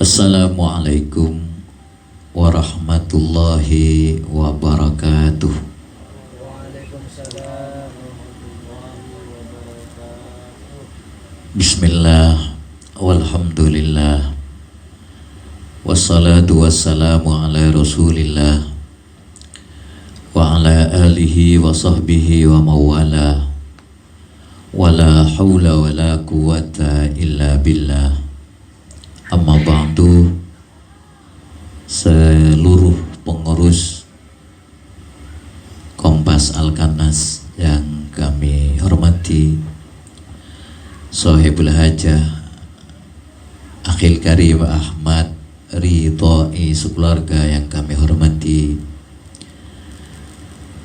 Assalamualaikum warahmatullahi wabarakatuh. Waalaikumsalam warahmatullahi wabarakatuh. Bismillah, walhamdulillah, wassalatu wassalamu ala rasulillah wa ala alihi wa sahbihi wa mawala, wala hawla wala quwata illa billah. Amma ba'du, seluruh pengurus Kompas Al-Kanas yang kami hormati, Sohibul Hajah Akhil Karim Ahmad Ridhoi sekeluarga yang kami hormati,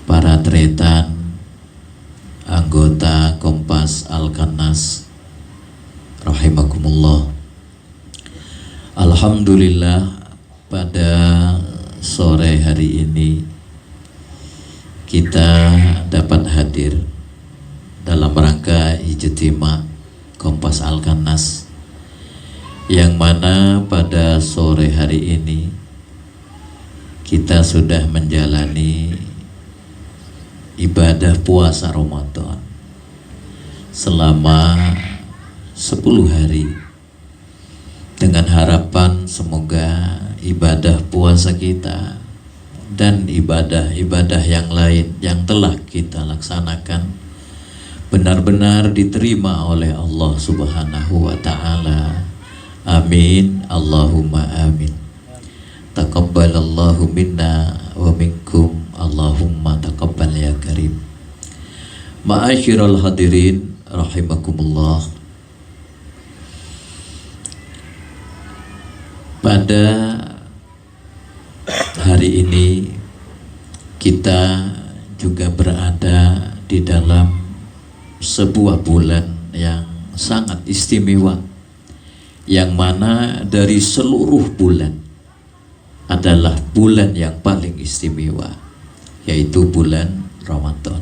para tretan anggota Kompas Al-Kanas rahimakumullah. Alhamdulillah, pada sore hari ini kita dapat hadir dalam rangka ijtima Kompas Al-Kanas, yang mana pada sore hari ini kita sudah menjalani ibadah puasa Ramadan selama 10 hari, dengan harapan semoga ibadah puasa kita dan ibadah-ibadah yang lain yang telah kita laksanakan benar-benar diterima oleh Allah Subhanahu wa Ta'ala. Amin, Allahumma amin. Taqabbalallahu minna wa minkum, Allahumma taqabbal ya karim. Ma'asyiral hadirin rahimakumullah. Pada hari ini kita juga berada di dalam sebuah bulan yang sangat istimewa, yang mana dari seluruh bulan adalah bulan yang paling istimewa, yaitu bulan Ramadan.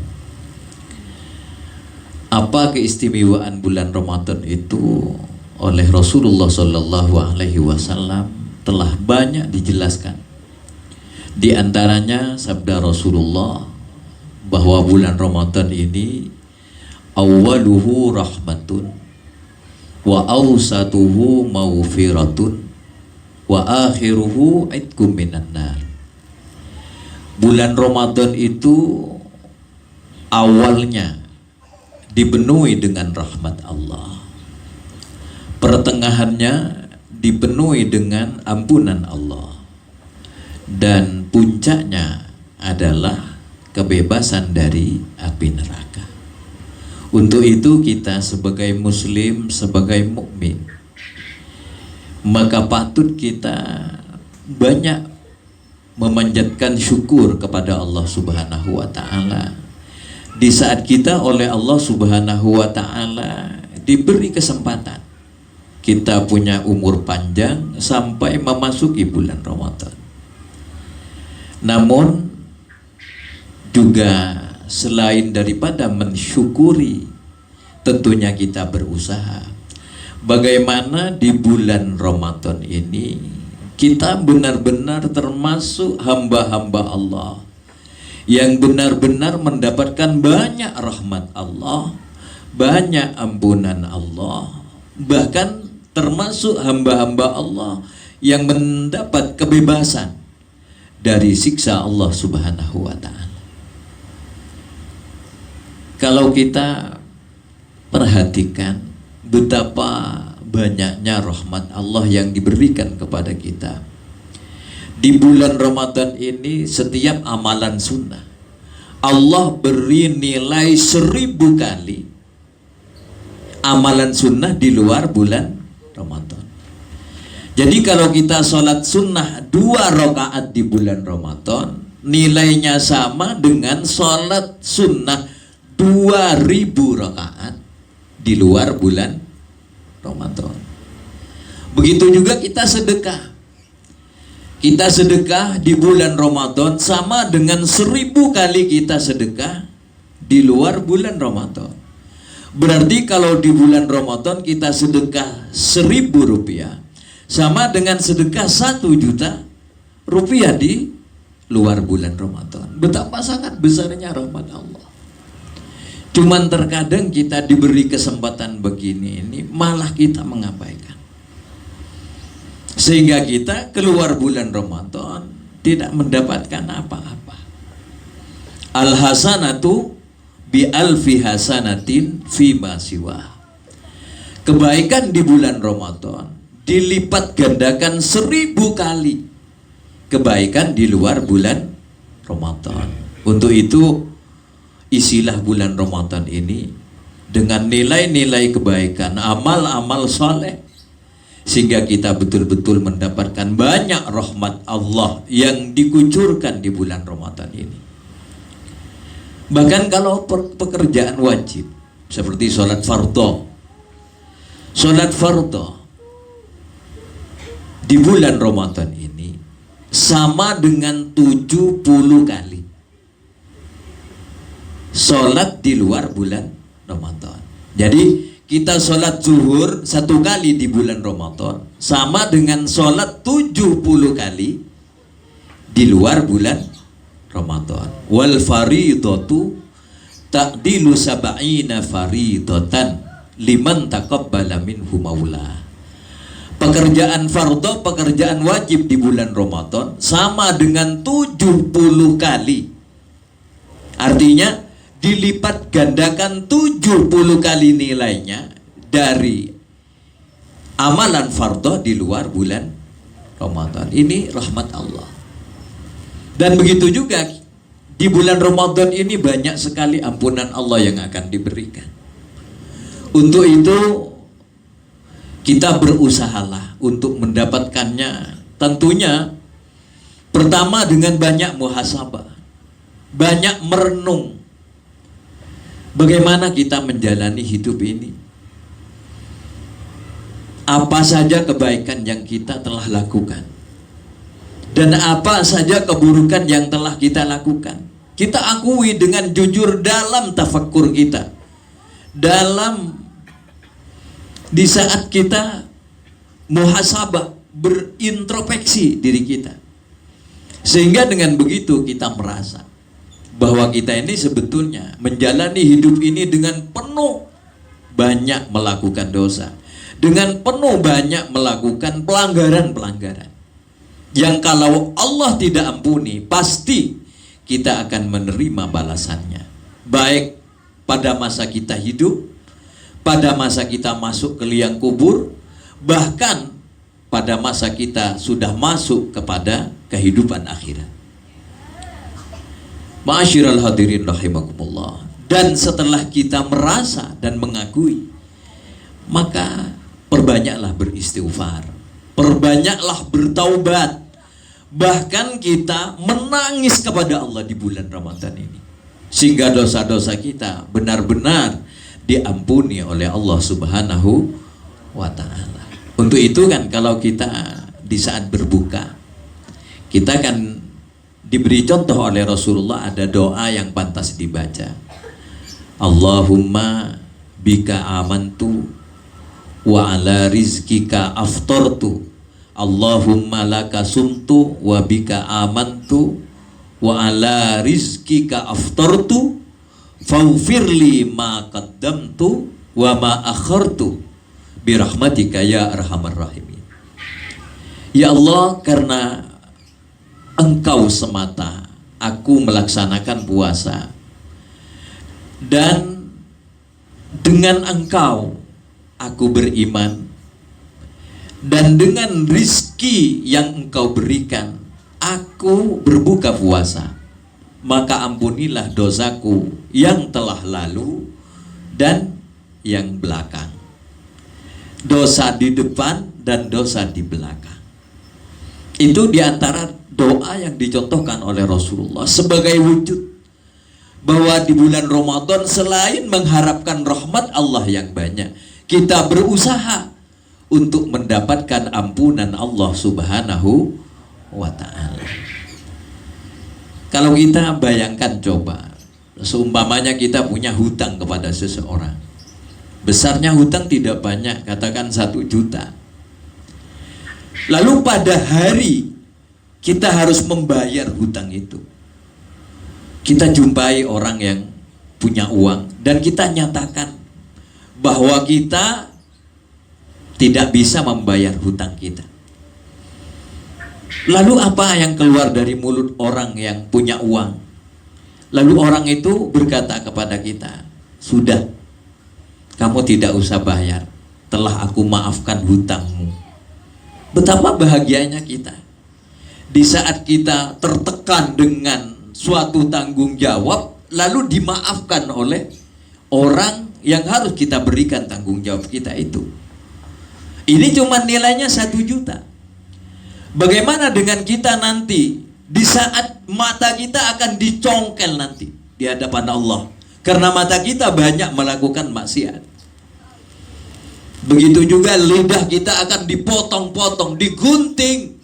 Apa keistimewaan bulan Ramadan itu? Oleh Rasulullah Sallallahu Alaihi Wasallam telah banyak dijelaskan. Di antaranya sabda Rasulullah bahwa bulan Ramadan ini awwaluhu rahmatun wa awsatuhu maghfiratun wa akhiruhu itqum minan nar. Bulan Ramadan itu awalnya dipenuhi dengan rahmat Allah, pertengahannya dipenuhi dengan ampunan Allah, dan puncaknya adalah kebebasan dari api neraka. Untuk itu kita sebagai muslim, sebagai mukmin, maka patut kita banyak memanjatkan syukur kepada Allah Subhanahu wa Ta'ala di saat kita oleh Allah Subhanahu wa Ta'ala diberi kesempatan, kita punya umur panjang sampai memasuki bulan Ramadan. Namun juga selain daripada mensyukuri, tentunya kita berusaha bagaimana di bulan Ramadan ini kita benar-benar termasuk hamba-hamba Allah yang benar-benar mendapatkan banyak rahmat Allah, banyak ampunan Allah, bahkan termasuk hamba-hamba Allah yang mendapat kebebasan dari siksa Allah Subhanahu wa Ta'ala. Kalau kita perhatikan betapa banyaknya rahmat Allah yang diberikan kepada kita di bulan Ramadan ini, setiap amalan sunnah Allah beri nilai 1000 kali amalan sunnah di luar bulan Ramadan. Jadi kalau kita sholat sunnah 2 rakaat di bulan Ramadan, nilainya sama dengan sholat sunnah 2000 rakaat di luar bulan Ramadan. Begitu juga kita sedekah. Kita sedekah di bulan Ramadan sama dengan 1000 kali kita sedekah di luar bulan Ramadan. Berarti kalau di bulan Ramadan kita sedekah 1000 rupiah, sama dengan sedekah 1 juta rupiah di luar bulan Ramadan. Betapa sangat besarnya rahmat Allah. Cuman terkadang kita diberi kesempatan begini ini malah kita mengabaikan, sehingga kita keluar bulan Ramadan tidak mendapatkan apa-apa. Al hasanatu bi alfi hasanatin fima siwa. Kebaikan di bulan Ramadan dilipat gandakan 1000 kali kebaikan di luar bulan Ramadan. Untuk itu isilah bulan Ramadan ini dengan nilai-nilai kebaikan, amal-amal soleh, sehingga kita betul-betul mendapatkan banyak rahmat Allah yang dikucurkan di bulan Ramadan ini. Bahkan kalau pekerjaan wajib seperti sholat fardhu, di bulan Ramadan ini sama dengan 70 kali sholat di luar bulan Ramadan. Jadi kita sholat zuhur 1 kali di bulan Ramadan sama dengan sholat 70 kali di luar bulan Ramadan. Wal faridatu ta'dilu sab'ina faridatan liman taqabbala minhu maula. Pekerjaan fardhu, pekerjaan wajib di bulan Ramadan sama dengan 70 kali. Artinya dilipat gandakan 70 kali nilainya dari amalan fardhu di luar bulan Ramadan. Ini rahmat Allah. Dan begitu juga di bulan Ramadan ini banyak sekali ampunan Allah yang akan diberikan. Untuk itu kita berusahalah untuk mendapatkannya. Tentunya pertama dengan banyak muhasabah, banyak merenung bagaimana kita menjalani hidup ini. Apa saja kebaikan yang kita telah lakukan dan apa saja keburukan yang telah kita lakukan. Kita akui dengan jujur dalam tafakkur kita, dalam di saat kita muhasabah, berintrospeksi diri kita, sehingga dengan begitu kita merasa bahwa kita ini sebetulnya menjalani hidup ini dengan penuh banyak melakukan dosa, dengan penuh banyak melakukan pelanggaran-pelanggaran yang kalau Allah tidak ampuni pasti kita akan menerima balasannya, baik pada masa kita hidup, pada masa kita masuk ke liang kubur, bahkan pada masa kita sudah masuk kepada kehidupan akhirat. Ma'asyiral hadirin rahimakumullah. Dan setelah kita merasa dan mengakui, maka perbanyaklah beristighfar, perbanyaklah bertaubat, bahkan kita menangis kepada Allah di bulan Ramadan ini, sehingga dosa-dosa kita benar-benar diampuni oleh Allah Subhanahu wa ta'ala. Untuk itu kan kalau kita di saat berbuka, kita kan diberi contoh oleh Rasulullah, ada doa yang pantas dibaca. Allahumma bika amantu wa ala rizkika aftartu. Allahumma laka sumtu wa bika amantu wa ala rizkika aftartu faghfirli ma qaddamtu wa ma akhartu birahmatika ya arhamar rahimin. Ya Allah, karena Engkau semata aku melaksanakan puasa, dan dengan Engkau aku beriman, dan dengan rizki yang Engkau berikan aku berbuka puasa, maka ampunilah dosaku yang telah lalu dan yang belakang, dosa di depan dan dosa di belakang. Itu diantara doa yang dicontohkan oleh Rasulullah sebagai wujud bahwa di bulan Ramadan selain mengharapkan rahmat Allah yang banyak, kita berusaha untuk mendapatkan ampunan Allah Subhanahu wa ta'ala. Kalau kita bayangkan coba, seumpamanya kita punya hutang kepada seseorang, besarnya hutang tidak banyak, katakan 1 juta. Lalu pada hari kita harus membayar hutang itu. Kita jumpai orang yang punya uang dan kita nyatakan bahwa kita tidak bisa membayar hutang kita. Lalu apa yang keluar dari mulut orang yang punya uang? Lalu orang itu berkata kepada kita, sudah, kamu tidak usah bayar, telah aku maafkan hutangmu. Betapa bahagianya kita di saat kita tertekan dengan suatu tanggung jawab, lalu dimaafkan oleh orang yang harus kita berikan tanggung jawab kita itu. Ini cuma nilainya 1 juta. Bagaimana dengan kita nanti di saat mata kita akan dicongkel nanti di hadapan Allah, karena mata kita banyak melakukan maksiat. Begitu juga lidah kita akan dipotong-potong, digunting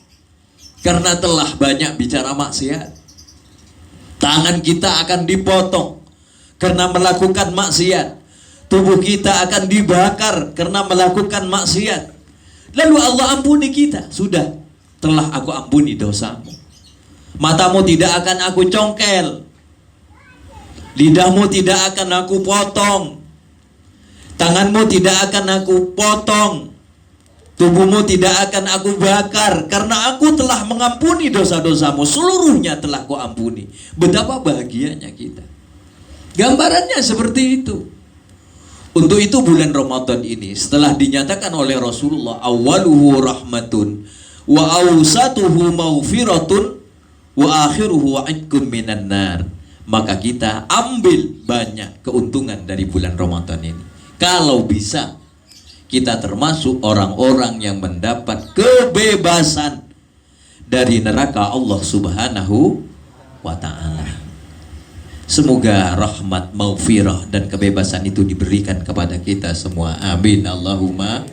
karena telah banyak bicara maksiat. Tangan kita akan dipotong karena melakukan maksiat. Tubuh kita akan dibakar karena melakukan maksiat. Lalu Allah ampuni kita, sudah, telah aku ampuni dosamu. Matamu tidak akan aku congkel, lidahmu tidak akan aku potong, tanganmu tidak akan aku potong, tubuhmu tidak akan aku bakar, karena aku telah mengampuni dosa-dosamu, seluruhnya telah ku ampuni. Betapa bahagianya kita. Gambarannya seperti itu. Untuk itu bulan Ramadan ini setelah dinyatakan oleh Rasulullah, awaluhu rahmatun wa awsatuhu maghfiratun wa akhiruhu wa'idkum minan nar, maka kita ambil banyak keuntungan dari bulan Ramadan ini. Kalau bisa kita termasuk orang-orang yang mendapat kebebasan dari neraka Allah Subhanahu wa ta'ala. Semoga rahmat, maghfirah dan kebebasan itu diberikan kepada kita semua. Amin Allahumma.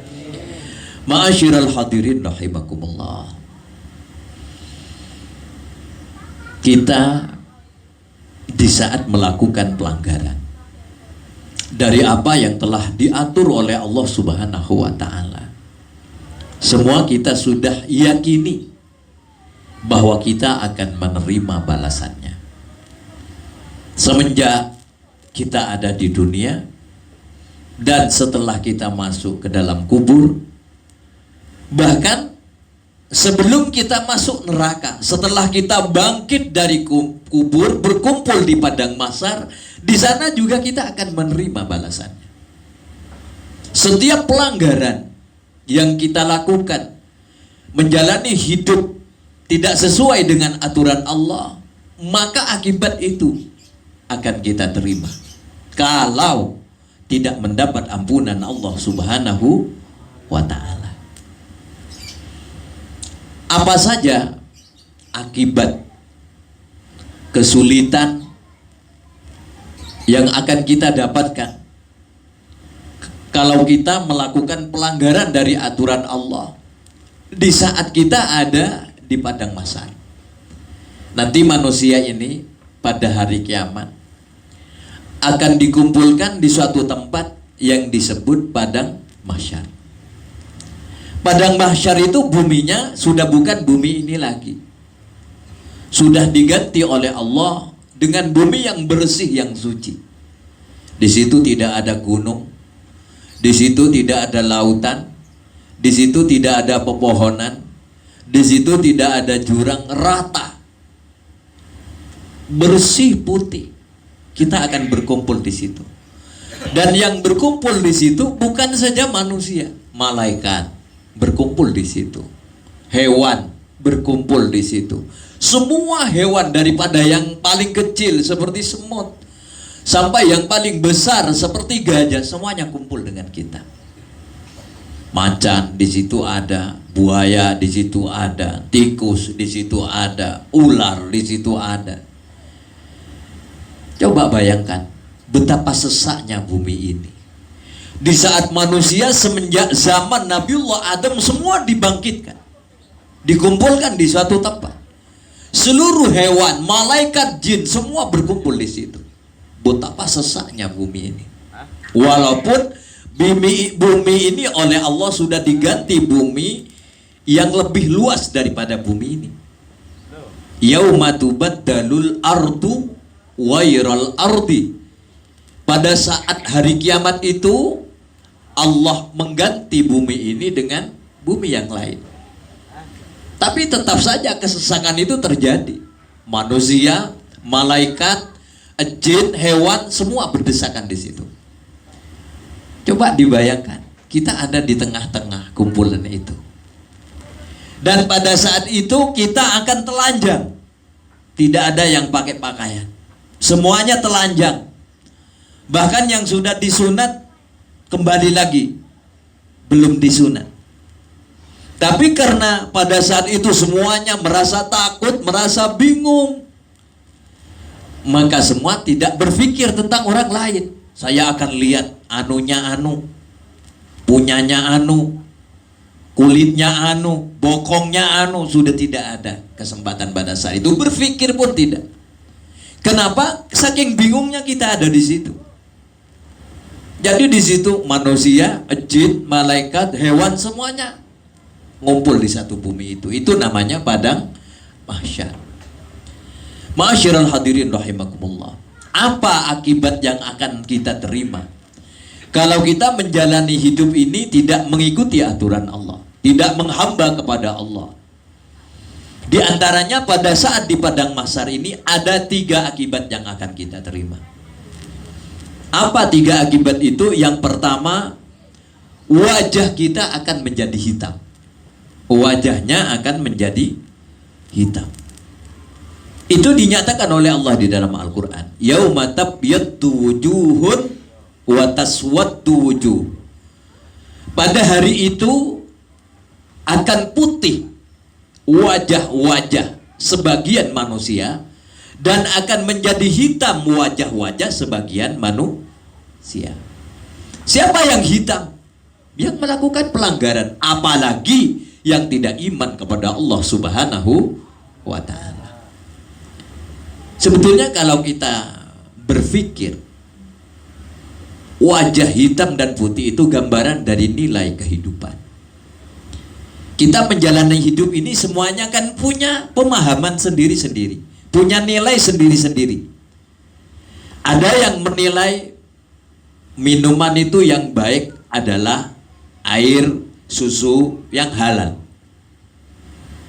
Ma'asyiral hadirin rahimakumullah. Kita di saat melakukan pelanggaran dari apa yang telah diatur oleh Allah Subhanahu wa ta'ala, semua kita sudah yakini bahwa kita akan menerima balasannya. Semenjak kita ada di dunia dan setelah kita masuk ke dalam kubur, bahkan sebelum kita masuk neraka, setelah kita bangkit dari kubur, berkumpul di padang mahsyar, di sana juga kita akan menerima balasannya. Setiap pelanggaran yang kita lakukan, menjalani hidup tidak sesuai dengan aturan Allah, maka akibat itu akan kita terima kalau tidak mendapat ampunan Allah Subhanahu wa ta'ala. Apa saja akibat kesulitan yang akan kita dapatkan kalau kita melakukan pelanggaran dari aturan Allah di saat kita ada di padang mahsyar? Nanti manusia ini pada hari kiamat akan dikumpulkan di suatu tempat yang disebut padang mahsyar. Padang mahsyar itu buminya sudah bukan bumi ini lagi. Sudah diganti oleh Allah dengan bumi yang bersih, yang suci. Di situ tidak ada gunung, di situ tidak ada lautan, di situ tidak ada pepohonan, di situ tidak ada jurang, rata, bersih, putih. Kita akan berkumpul di situ. Dan yang berkumpul di situ bukan saja manusia, malaikat berkumpul di situ, hewan berkumpul di situ. Semua hewan, daripada yang paling kecil seperti semut sampai yang paling besar seperti gajah, semuanya kumpul dengan kita. Macan di situ ada, buaya di situ ada, tikus di situ ada, ular di situ ada. Coba bayangkan betapa sesaknya bumi ini. Di saat manusia semenjak zaman Nabiullah Adam semua dibangkitkan, dikumpulkan di suatu tempat. Seluruh hewan, malaikat, jin semua berkumpul di situ. Betapa sesaknya bumi ini. Walaupun bumi ini oleh Allah sudah diganti bumi yang lebih luas daripada bumi ini. Yauma tubaddalul ardu wairal ardi. Pada saat hari kiamat itu Allah mengganti bumi ini dengan bumi yang lain. Tapi tetap saja kesesakan itu terjadi. Manusia, malaikat, jin, hewan semua berdesakan di situ. Coba dibayangkan, kita ada di tengah-tengah kumpulan itu. Dan pada saat itu kita akan telanjang. Tidak ada yang pakai pakaian. Semuanya telanjang. Bahkan yang sudah disunat kembali lagi belum disunat. Tapi karena pada saat itu semuanya merasa takut, merasa bingung, maka semua tidak berpikir tentang orang lain. Saya akan lihat anunya anu, punyanya anu, kulitnya anu, bokongnya anu. Sudah tidak ada kesempatan pada saat itu, berpikir pun tidak. Kenapa? Saking bingungnya kita ada di situ. Jadi di situ manusia, jin, malaikat, hewan semuanya ngumpul di satu bumi itu. Itu namanya padang mahsyar. Ma'asyiral hadirin rahimakumullah. Apa akibat yang akan kita terima kalau kita menjalani hidup ini tidak mengikuti aturan Allah, tidak menghamba kepada Allah? Di antaranya pada saat di padang mahsyar ini ada 3 akibat yang akan kita terima. Apa 3 akibat itu? Yang pertama, wajah kita akan menjadi hitam. Wajahnya akan menjadi hitam. Itu dinyatakan oleh Allah di dalam Al-Quran. Yauma tabyaddu wujuhun wa taswaddu wujuh. Pada hari itu akan putih wajah-wajah sebagian manusia dan akan menjadi hitam wajah-wajah sebagian manusia. Siapa yang hitam? Yang melakukan pelanggaran, apalagi yang tidak iman kepada Allah Subhanahu wa ta'ala. Sebetulnya kalau kita berpikir, wajah hitam dan putih itu gambaran dari nilai kehidupan. Kita menjalani hidup ini semuanya kan punya pemahaman sendiri-sendiri, punya nilai sendiri-sendiri. Ada yang menilai minuman itu yang baik adalah air, susu yang halal.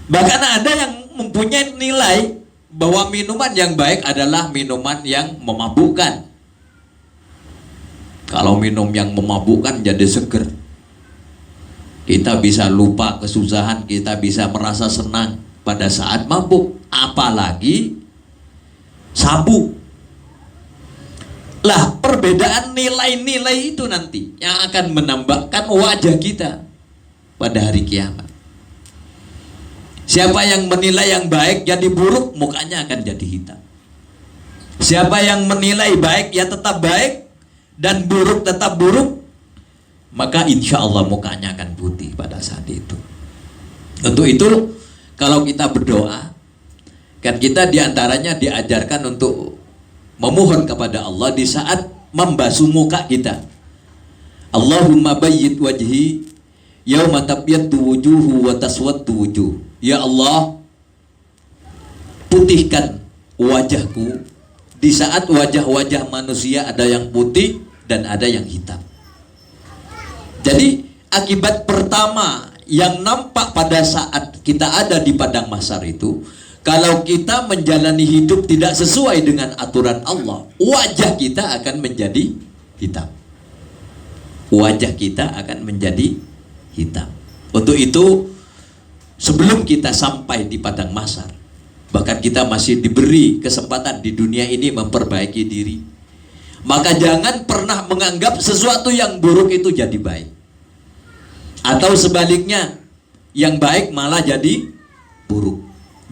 Bahkan ada yang mempunyai nilai bahwa minuman yang baik adalah minuman yang memabukkan. Kalau minum yang memabukkan jadi seger. Kita bisa lupa kesusahan, kita bisa merasa senang pada saat mabuk. Apalagi sabu. Lah, perbedaan nilai-nilai itu nanti yang akan menambahkan wajah kita pada hari kiamat. Siapa yang menilai yang baik jadi buruk, mukanya akan jadi hitam. Siapa yang menilai baik ya tetap baik dan buruk tetap buruk, maka insya Allah mukanya akan putih pada saat itu. Untuk itu kalau kita berdoa, kan kita diantaranya diajarkan untuk memohon kepada Allah di saat membasuh muka kita. Allahumma bayyid wajhi yauma tabyaddu wujuhu wa taswaddu wujuh. Ya Allah, putihkan wajahku di saat wajah-wajah manusia ada yang putih dan ada yang hitam. Jadi akibat pertama yang nampak pada saat kita ada di padang mahsyar itu, kalau kita menjalani hidup tidak sesuai dengan aturan Allah, wajah kita akan menjadi hitam. Wajah kita akan menjadi hitam. Untuk itu, sebelum kita sampai di padang mahsyar, bahkan kita masih diberi kesempatan di dunia ini memperbaiki diri, maka jangan pernah menganggap sesuatu yang buruk itu jadi baik. Atau sebaliknya, yang baik malah jadi buruk.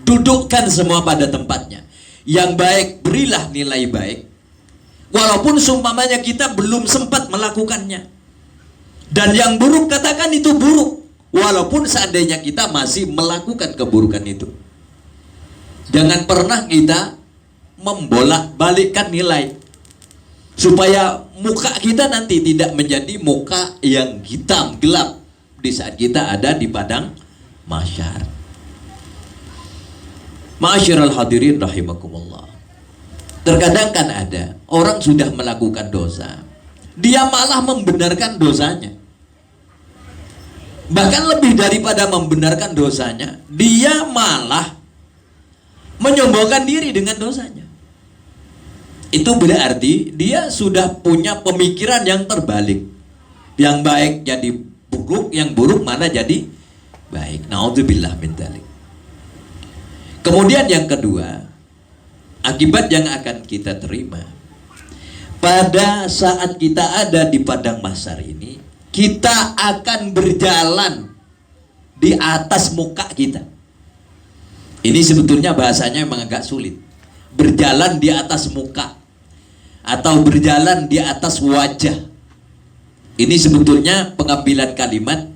Dudukkan semua pada tempatnya. Yang baik berilah nilai baik, walaupun seumpamanya kita belum sempat melakukannya. Dan yang buruk katakan itu buruk, walaupun seandainya kita masih melakukan keburukan itu. Jangan pernah kita membolak-balikkan nilai, supaya muka kita nanti tidak menjadi muka yang hitam gelap di saat kita ada di padang mahsyar. Ma'asyiral hadirin rahimakumullah. Terkadang kan ada orang sudah melakukan dosa, dia malah membenarkan dosanya. Bahkan lebih daripada membenarkan dosanya, dia malah menyombongkan diri dengan dosanya. Itu berarti dia sudah punya pemikiran yang terbalik. Yang baik jadi buruk, yang buruk mana jadi baik. Na'udzubillah min dzalik. Kemudian yang kedua, akibat yang akan kita terima pada saat kita ada di padang mahsyar ini, kita akan berjalan di atas muka kita. Ini sebetulnya bahasanya memang agak sulit. Berjalan di atas muka atau berjalan di atas wajah. Ini sebetulnya pengambilan kalimat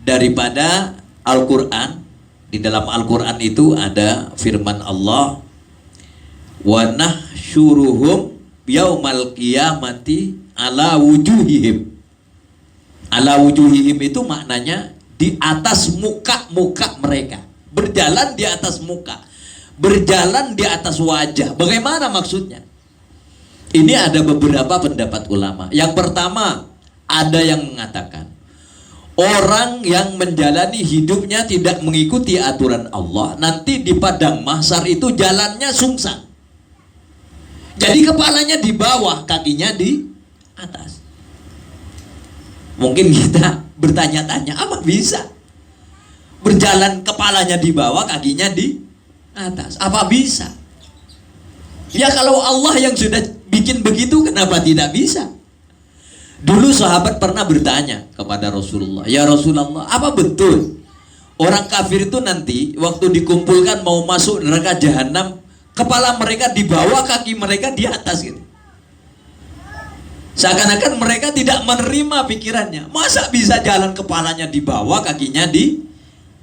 daripada Al-Quran. Di dalam Al-Quran itu ada firman Allah, wa nahsyuruhum yaumal qiyamati ala wujuhihim. Ala wujuhihim itu maknanya di atas muka-muka mereka. Berjalan di atas muka, berjalan di atas wajah. Bagaimana maksudnya? Ini ada beberapa pendapat ulama. Yang pertama, ada yang mengatakan orang yang menjalani hidupnya tidak mengikuti aturan Allah, nanti di padang mahsyar itu jalannya sungsang. Jadi kepalanya di bawah, kakinya di atas. Mungkin kita bertanya-tanya, apa bisa? Berjalan kepalanya di bawah, kakinya di atas. Apa bisa? Ya kalau Allah yang sudah bikin begitu, kenapa tidak bisa? Dulu sahabat pernah bertanya kepada Rasulullah, ya Rasulullah, apa betul orang kafir itu nanti waktu dikumpulkan mau masuk neraka jahanam, kepala mereka di bawah, kaki mereka di atas gitu. Seakan-akan mereka tidak menerima pikirannya. Masa bisa jalan kepalanya di bawah, kakinya di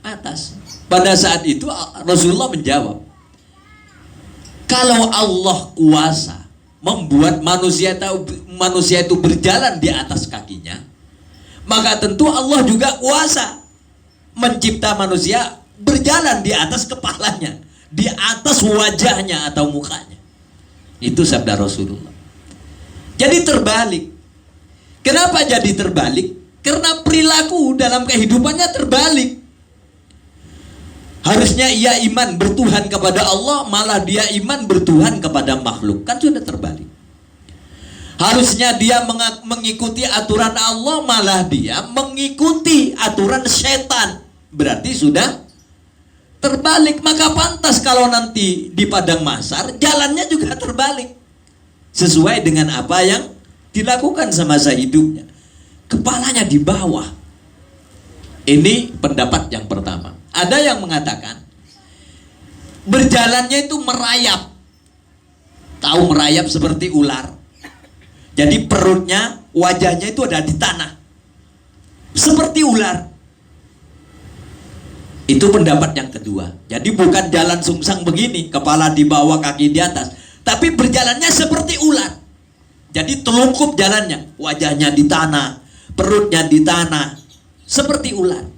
atas? Pada saat itu Rasulullah menjawab, kalau Allah kuasa membuat manusia itu berjalan di atas kakinya, maka tentu Allah juga kuasa mencipta manusia berjalan di atas kepalanya, di atas wajahnya atau mukanya. Itu sabda Rasulullah. Jadi terbalik. Kenapa jadi terbalik? Karena perilaku dalam kehidupannya terbalik. Harusnya ia iman bertuhan kepada Allah, malah dia iman bertuhan kepada makhluk. Kan sudah terbalik. Harusnya dia mengikuti aturan Allah, malah dia mengikuti aturan setan. Berarti sudah terbalik. Maka pantas kalau nanti di padang mahsyar jalannya juga terbalik, sesuai dengan apa yang dilakukan semasa hidupnya. Kepalanya di bawah. Ini pendapat yang pertama. Ada yang mengatakan berjalannya itu merayap. Tahu merayap seperti ular. Jadi perutnya, wajahnya itu ada di tanah, seperti ular. Itu pendapat yang kedua. Jadi bukan jalan sungsang begini, kepala di bawah, kaki di atas, tapi berjalannya seperti ular. Jadi telungkup jalannya, wajahnya di tanah, perutnya di tanah, seperti ular.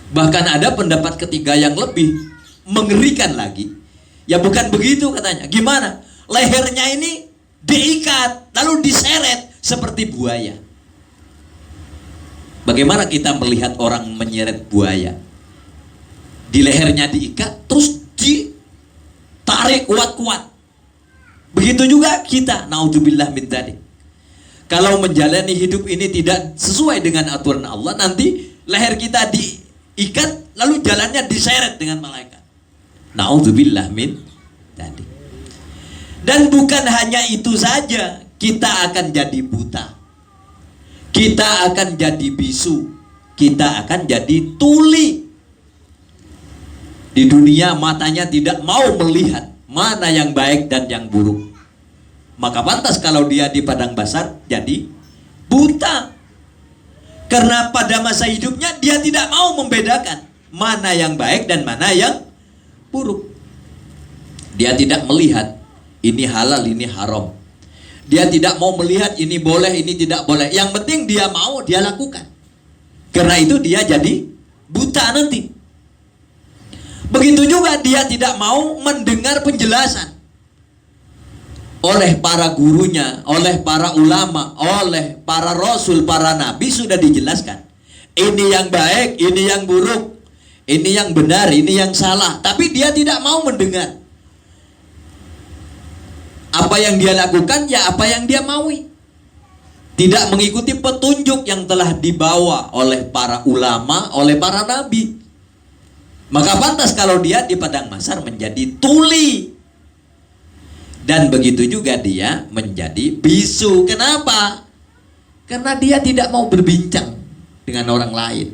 Bahkan ada pendapat ketiga yang lebih mengerikan lagi. Ya bukan begitu katanya. Gimana? Lehernya ini diikat, lalu diseret seperti buaya. Bagaimana kita melihat orang menyeret buaya? Di lehernya diikat, terus ditarik kuat-kuat. Begitu juga kita, naudzubillah min dzalik. Kalau menjalani hidup ini tidak sesuai dengan aturan Allah, nanti leher kita diikat, lalu jalannya diseret dengan malaikat. Naudzubillah min dzalik. Dan bukan hanya itu saja, kita akan jadi buta, kita akan jadi bisu, kita akan jadi tuli. Di dunia matanya tidak mau melihat mana yang baik dan yang buruk. Maka pantas kalau dia di padang mahsyar jadi buta. Karena pada masa hidupnya dia tidak mau membedakan mana yang baik dan mana yang buruk. Dia tidak melihat ini halal, ini haram. Dia tidak mau melihat ini boleh, ini tidak boleh. Yang penting dia mau, dia lakukan. Karena itu dia jadi buta nanti. Begitu juga dia tidak mau mendengar penjelasan oleh para gurunya, oleh para ulama, oleh para rasul, para nabi. Sudah dijelaskan ini yang baik, ini yang buruk, ini yang benar, ini yang salah. Tapi dia tidak mau mendengar. Apa yang dia lakukan ya apa yang dia maui. Tidak mengikuti petunjuk yang telah dibawa oleh para ulama, oleh para nabi. Maka pantas kalau dia di padang mahsyar menjadi tuli. Dan begitu juga dia menjadi bisu. Kenapa? Karena dia tidak mau berbincang dengan orang lain.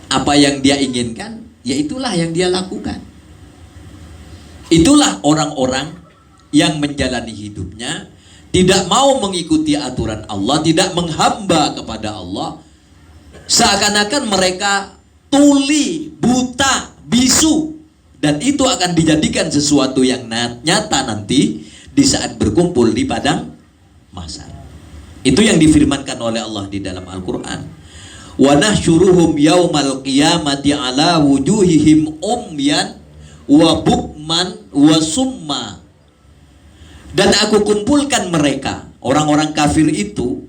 Apa yang dia inginkan, ya itulah yang dia lakukan. Itulah orang-orang yang menjalani hidupnya tidak mau mengikuti aturan Allah, tidak menghamba kepada Allah. Seakan-akan mereka tuli, buta, bisu. Dan itu akan dijadikan sesuatu yang nyata nanti di saat berkumpul di padang mahsyar. Itu yang difirmankan oleh Allah di dalam Al-Quran. Wa nahsyuruhum yaumal qiyamati ala wujuhihim umyan wa bukman wa summa. Dan aku kumpulkan mereka, orang-orang kafir itu,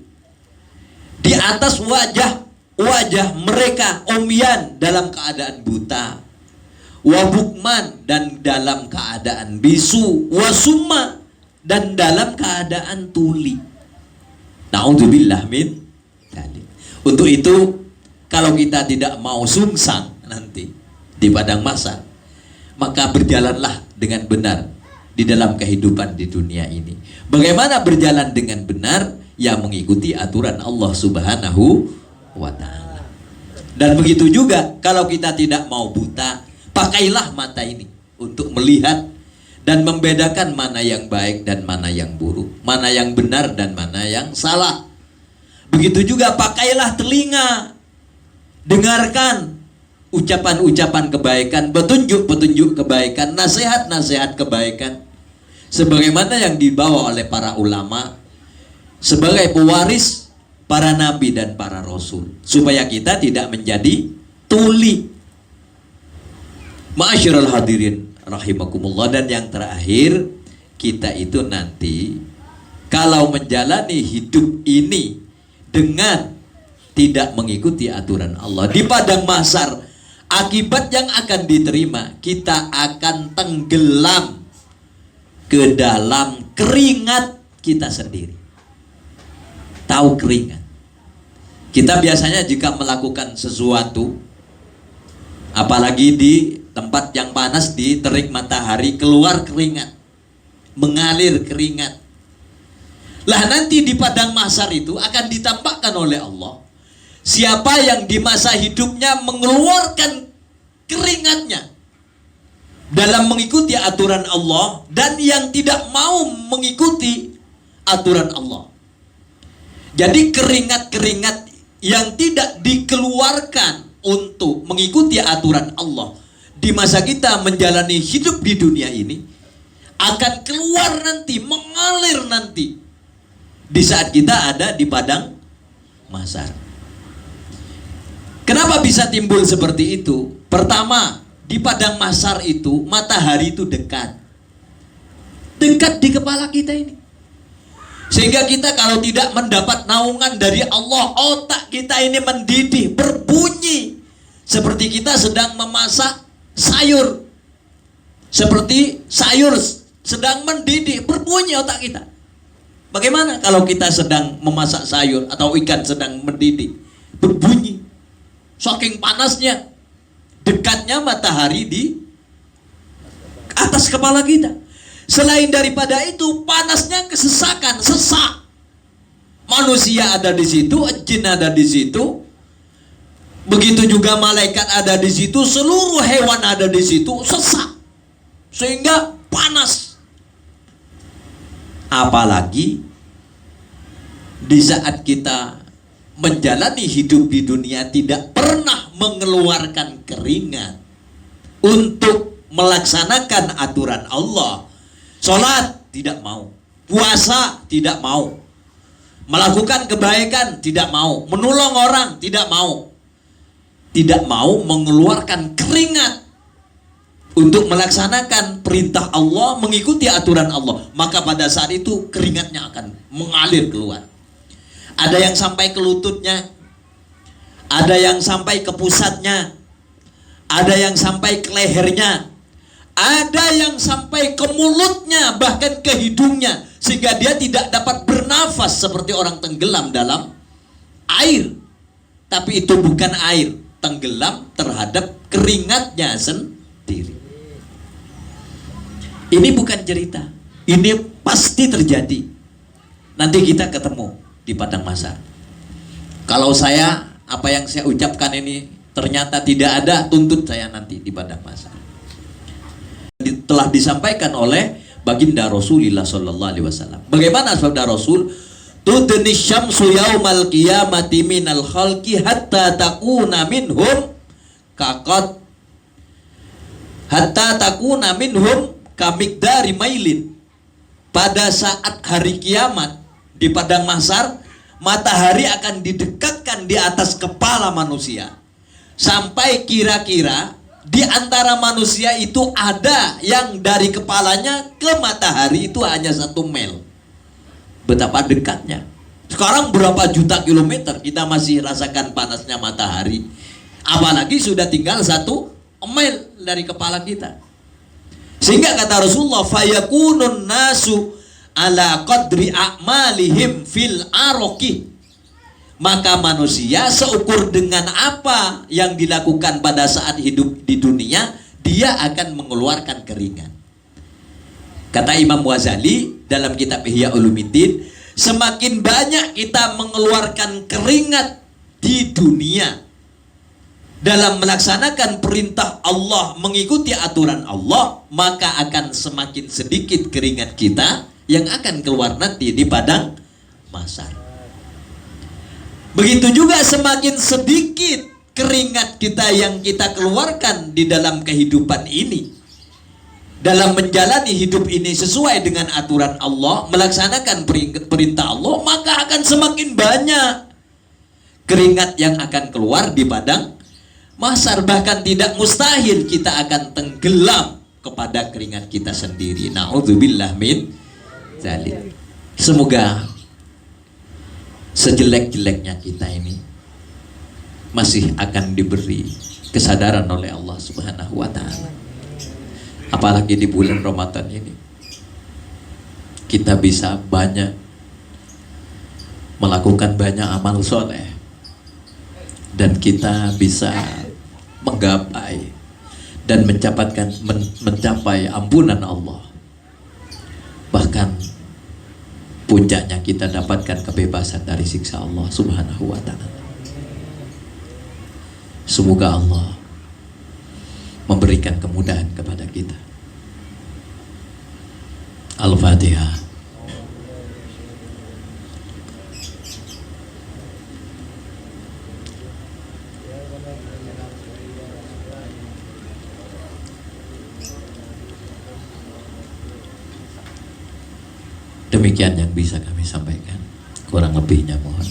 di atas wajah mereka umyan, dalam keadaan buta, wabukman, dan dalam keadaan bisu, wasumma, dan dalam keadaan tuli. Na'udzubillah min dzalik. Untuk itu, kalau kita tidak mau sungsang nanti di padang mahsyar, maka berjalanlah dengan benar di dalam kehidupan di dunia ini. Bagaimana berjalan dengan benar? Ya mengikuti aturan Allah Subhanahu wa ta'ala. Dan begitu juga kalau kita tidak mau buta, pakailah mata ini untuk melihat dan membedakan mana yang baik dan mana yang buruk, mana yang benar dan mana yang salah. Begitu juga pakailah telinga, dengarkan ucapan-ucapan kebaikan, petunjuk-petunjuk kebaikan, nasihat-nasihat kebaikan, sebagaimana yang dibawa oleh para ulama sebagai pewaris para nabi dan para rasul, supaya kita tidak menjadi tuli. Ma'asyiral hadirin rahimakumullah. Dan yang terakhir, kita itu nanti kalau menjalani hidup ini dengan tidak mengikuti aturan Allah di padang mahsyar, akibat yang akan diterima, kita akan tenggelam ke dalam keringat kita sendiri. Tahu keringat? Kita biasanya jika melakukan sesuatu, apalagi di tempat yang panas, di terik matahari, keluar keringat, mengalir keringat. Lah nanti di padang mahsyar itu akan ditampakkan oleh Allah siapa yang di masa hidupnya mengeluarkan keringatnya dalam mengikuti aturan Allah dan yang tidak mau mengikuti aturan Allah. Jadi keringat-keringat yang tidak dikeluarkan untuk mengikuti aturan Allah di masa kita menjalani hidup di dunia ini akan keluar nanti, mengalir nanti di saat kita ada di padang mahsyar. Kenapa bisa timbul seperti itu? Pertama, di padang mahsyar itu matahari itu dekat di kepala kita ini, sehingga kita kalau tidak mendapat naungan dari Allah, otak kita ini mendidih, berbunyi seperti kita sedang memasak sayur, seperti sayur sedang mendidih, berbunyi otak kita. Bagaimana kalau kita sedang memasak sayur atau ikan sedang mendidih, berbunyi, saking panasnya, dekatnya matahari di atas kepala kita. Selain daripada itu, panasnya kesesakan, sesak. Manusia ada di situ, jin ada di situ, begitu juga malaikat ada di situ, seluruh hewan ada di situ, sesak, sehingga panas. Apalagi di saat kita menjalani hidup di dunia tidak pernah mengeluarkan keringat untuk melaksanakan aturan Allah. Sholat tidak mau, puasa tidak mau, melakukan kebaikan tidak mau, menolong orang tidak mau. tidak mau mengeluarkan keringat untuk melaksanakan perintah Allah, mengikuti aturan Allah, maka pada saat itu keringatnya akan mengalir keluar. Ada yang sampai ke lututnya, ada yang sampai ke pusatnya, ada yang sampai ke lehernya, ada yang sampai ke mulutnya, bahkan ke hidungnya, sehingga dia tidak dapat bernafas seperti orang tenggelam dalam air. Tapi itu bukan air, tenggelam terhadap keringatnya sendiri. Ini bukan cerita, ini pasti terjadi. Nanti kita ketemu di padang mahsyar. Kalau saya, apa yang saya ucapkan ini ternyata tidak ada, tuntut saya nanti di padang mahsyar. Telah disampaikan oleh baginda Rasulullah sallallahu alaihi wasallam. Bagaimana sabda Rasul? Tudni syamsu yaumal qiyamati minal khalqi hatta takuna minhum kaqat hatta takuna minhum kamikdari mailin. Pada saat hari kiamat di padang mahsyar, matahari akan didekatkan di atas kepala manusia sampai kira-kira di antara manusia itu ada yang dari kepalanya ke matahari itu hanya 1 mil. Betapa dekatnya. Sekarang berapa juta kilometer kita masih rasakan panasnya matahari, apalagi sudah tinggal 1 mil dari kepala kita. Sehingga kata Rasulullah, fayakunun nasu ala qadri a'malihim fil aroki. Maka manusia seukur dengan apa yang dilakukan pada saat hidup di dunia, dia akan mengeluarkan keringat. Kata Imam Ghazali dalam kitab Ihya Ulumuddin, semakin banyak kita mengeluarkan keringat di dunia dalam melaksanakan perintah Allah, mengikuti aturan Allah, maka akan semakin sedikit keringat kita yang akan keluar nanti di padang mahsyar. Begitu juga semakin sedikit keringat kita yang kita keluarkan di dalam kehidupan ini, dalam menjalani hidup ini sesuai dengan aturan Allah, melaksanakan perintah Allah, maka akan semakin banyak keringat yang akan keluar di padang mahsyar. Bahkan tidak mustahil kita akan tenggelam kepada keringat kita sendiri. Na'udzubillah min dzalik. Semoga sejelek-jeleknya kita ini masih akan diberi kesadaran oleh Allah Subhanahu wa ta'ala. Apalagi di bulan Ramadan ini kita bisa banyak melakukan banyak amal soleh, dan kita bisa menggapai dan mencapai ampunan Allah. Bahkan puncaknya kita dapatkan kebebasan dari siksa Allah Subhanahu wa ta'ala. Semoga Allah memberikan kemudahan kepada kita. Al-Fatihah. Demikian yang bisa kami sampaikan. Kurang lebihnya mohon